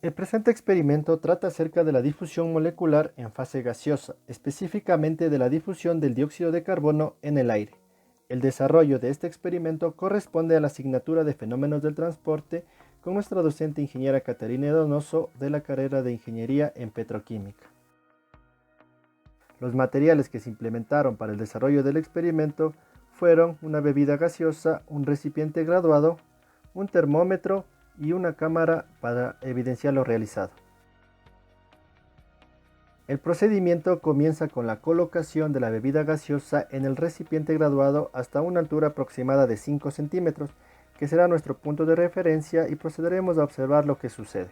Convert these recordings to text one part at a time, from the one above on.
El presente experimento trata acerca de la difusión molecular en fase gaseosa, específicamente de la difusión del dióxido de carbono en el aire. El desarrollo de este experimento corresponde a la asignatura de Fenómenos del Transporte con nuestra docente ingeniera Caterina Donoso de la carrera de Ingeniería en Petroquímica. Los materiales que se implementaron para el desarrollo del experimento fueron una bebida gaseosa, un recipiente graduado, un termómetro y una cámara para evidenciar lo realizado. El procedimiento comienza con la colocación de la bebida gaseosa en el recipiente graduado hasta una altura aproximada de 5 centímetros, que será nuestro punto de referencia, y procederemos a observar lo que sucede.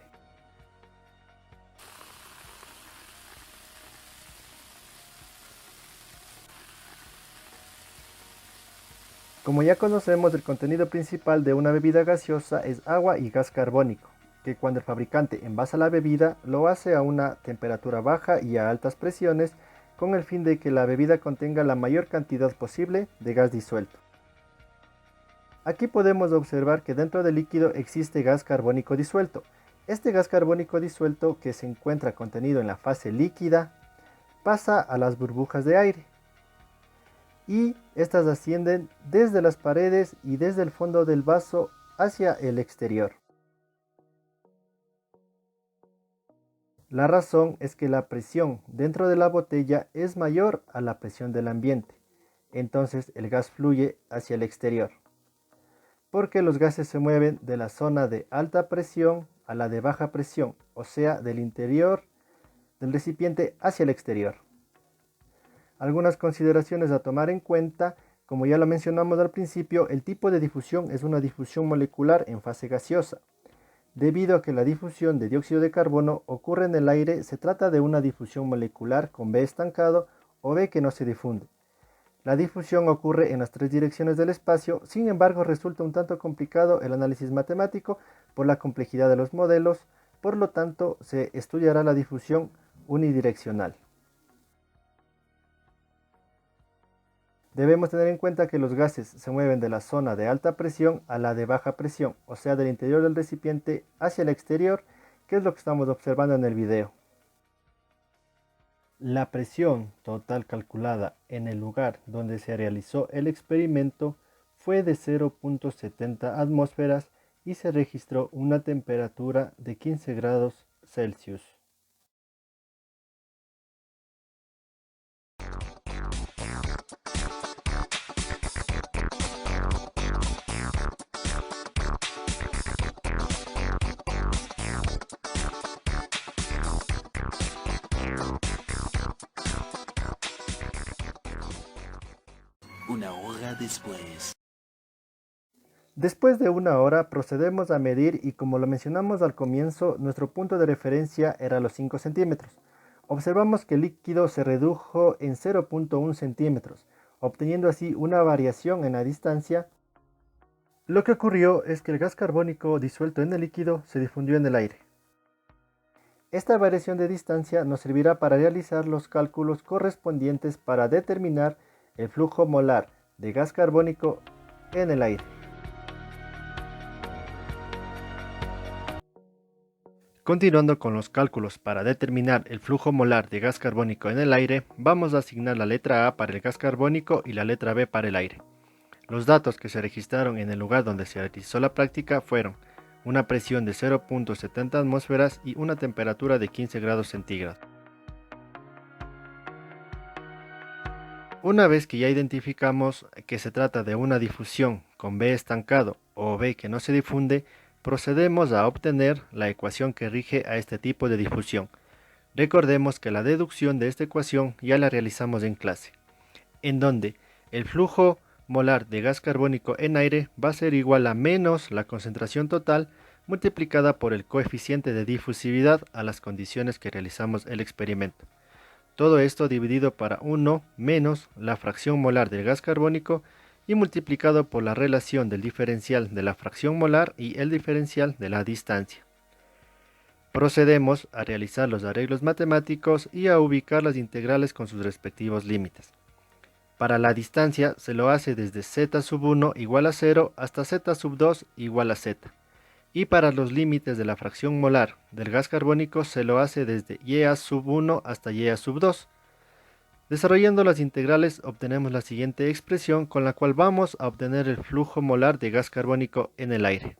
Como ya conocemos, el contenido principal de una bebida gaseosa es agua y gas carbónico, que cuando el fabricante envasa la bebida lo hace a una temperatura baja y a altas presiones con el fin de que la bebida contenga la mayor cantidad posible de gas disuelto. Aquí podemos observar que dentro del líquido existe gas carbónico disuelto. Este gas carbónico disuelto, que se encuentra contenido en la fase líquida, pasa a las burbujas de aire, y estas ascienden desde las paredes y desde el fondo del vaso hacia el exterior. La razón es que la presión dentro de la botella es mayor a la presión del ambiente, entonces el gas fluye hacia el exterior, porque los gases se mueven de la zona de alta presión a la de baja presión, o sea, del interior del recipiente hacia el exterior. Algunas consideraciones a tomar en cuenta: como ya lo mencionamos al principio, el tipo de difusión es una difusión molecular en fase gaseosa. Debido a que la difusión de dióxido de carbono ocurre en el aire, se trata de una difusión molecular con B estancado o B que no se difunde. La difusión ocurre en las tres direcciones del espacio, sin embargo resulta un tanto complicado el análisis matemático por la complejidad de los modelos, por lo tanto se estudiará la difusión unidireccional. Debemos tener en cuenta que los gases se mueven de la zona de alta presión a la de baja presión, o sea, del interior del recipiente hacia el exterior, que es lo que estamos observando en el video. La presión total calculada en el lugar donde se realizó el experimento fue de 0.70 atmósferas y se registró una temperatura de 15 grados Celsius. Una hora después. Después de una hora procedemos a medir y, como lo mencionamos al comienzo, nuestro punto de referencia era los 5 centímetros. Observamos que el líquido se redujo en 0.1 centímetros, obteniendo así una variación en la distancia. Lo que ocurrió es que el gas carbónico disuelto en el líquido se difundió en el aire. Esta variación de distancia nos servirá para realizar los cálculos correspondientes para determinar el flujo molar de gas carbónico en el aire. Continuando con los cálculos para determinar el flujo molar de gas carbónico en el aire, vamos a asignar la letra A para el gas carbónico y la letra B para el aire. Los datos que se registraron en el lugar donde se realizó la práctica fueron una presión de 0.70 atmósferas y una temperatura de 15 grados centígrados. Una vez que ya identificamos que se trata de una difusión con B estancado o B que no se difunde, procedemos a obtener la ecuación que rige a este tipo de difusión. Recordemos que la deducción de esta ecuación ya la realizamos en clase, en donde el flujo molar de gas carbónico en aire va a ser igual a menos la concentración total multiplicada por el coeficiente de difusividad a las condiciones que realizamos el experimento. Todo esto dividido para 1 menos la fracción molar del gas carbónico y multiplicado por la relación del diferencial de la fracción molar y el diferencial de la distancia. Procedemos a realizar los arreglos matemáticos y a ubicar las integrales con sus respectivos límites. Para la distancia se lo hace desde z sub 1 igual a 0 hasta z sub 2 igual a z. Y para los límites de la fracción molar del gas carbónico se lo hace desde YA sub 1 hasta YA sub 2. Desarrollando las integrales obtenemos la siguiente expresión con la cual vamos a obtener el flujo molar de gas carbónico en el aire.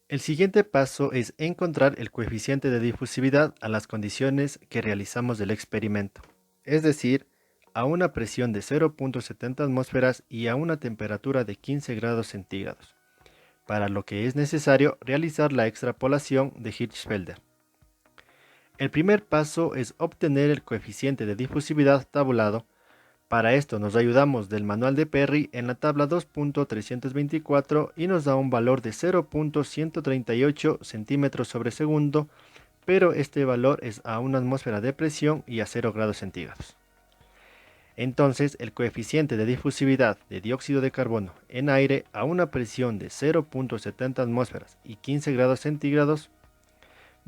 El siguiente paso es encontrar el coeficiente de difusividad a las condiciones que realizamos del experimento, es decir, a una presión de 0.70 atmósferas y a una temperatura de 15 grados centígrados, para lo que es necesario realizar la extrapolación de Hirschfelder. El primer paso es obtener el coeficiente de difusividad tabulado. Para esto nos ayudamos del manual de Perry en la tabla 2.324 y nos da un valor de 0.138 centímetros sobre segundo, pero este valor es a una atmósfera de presión y a 0 grados centígrados. Entonces, el coeficiente de difusividad de dióxido de carbono en aire a una presión de 0.70 atmósferas y 15 grados centígrados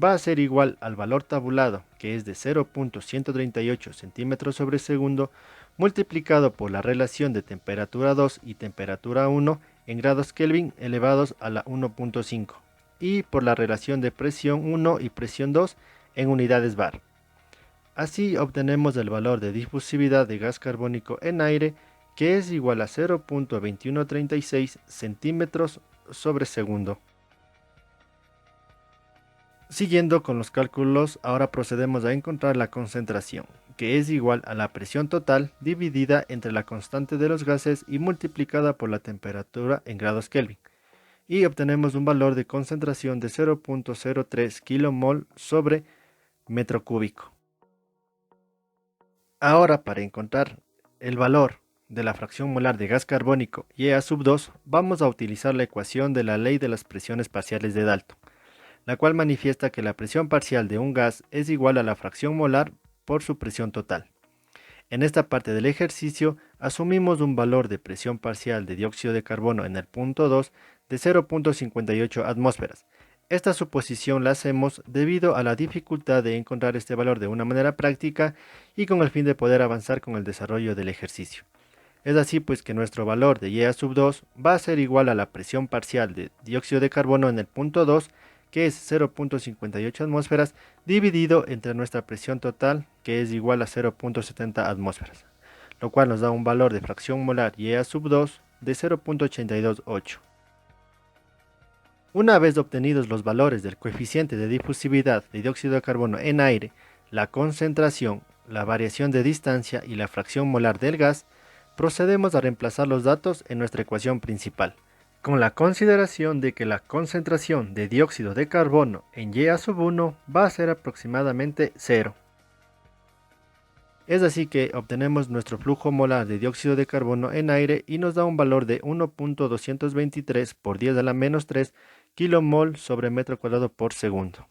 va a ser igual al valor tabulado, que es de 0.138 centímetros sobre segundo, multiplicado por la relación de temperatura 2 y temperatura 1 en grados Kelvin elevados a la 1.5 y por la relación de presión 1 y presión 2 en unidades bar. Así obtenemos el valor de difusividad de gas carbónico en aire, que es igual a 0.2136 centímetros sobre segundo. Siguiendo con los cálculos, ahora procedemos a encontrar la concentración, que es igual a la presión total dividida entre la constante de los gases y multiplicada por la temperatura en grados Kelvin. Y obtenemos un valor de concentración de 0.03 kmol sobre metro cúbico. Ahora, para encontrar el valor de la fracción molar de gas carbónico YA sub 2, vamos a utilizar la ecuación de la ley de las presiones parciales de Dalton, la cual manifiesta que la presión parcial de un gas es igual a la fracción molar por su presión total. En esta parte del ejercicio asumimos un valor de presión parcial de dióxido de carbono en el punto 2 de 0.58 atmósferas. Esta suposición la hacemos debido a la dificultad de encontrar este valor de una manera práctica y con el fin de poder avanzar con el desarrollo del ejercicio. Es así pues que nuestro valor de YA sub 2 va a ser igual a la presión parcial de dióxido de carbono en el punto 2, que es 0.58 atmósferas, dividido entre nuestra presión total, que es igual a 0.70 atmósferas, lo cual nos da un valor de fracción molar YA sub 2 de 0.828. Una vez obtenidos los valores del coeficiente de difusividad de dióxido de carbono en aire, la concentración, la variación de distancia y la fracción molar del gas, procedemos a reemplazar los datos en nuestra ecuación principal, con la consideración de que la concentración de dióxido de carbono en YA sub 1 va a ser aproximadamente 0. Es así que obtenemos nuestro flujo molar de dióxido de carbono en aire y nos da un valor de 1.223 por 10 a la menos 3 kmol sobre metro cuadrado por segundo.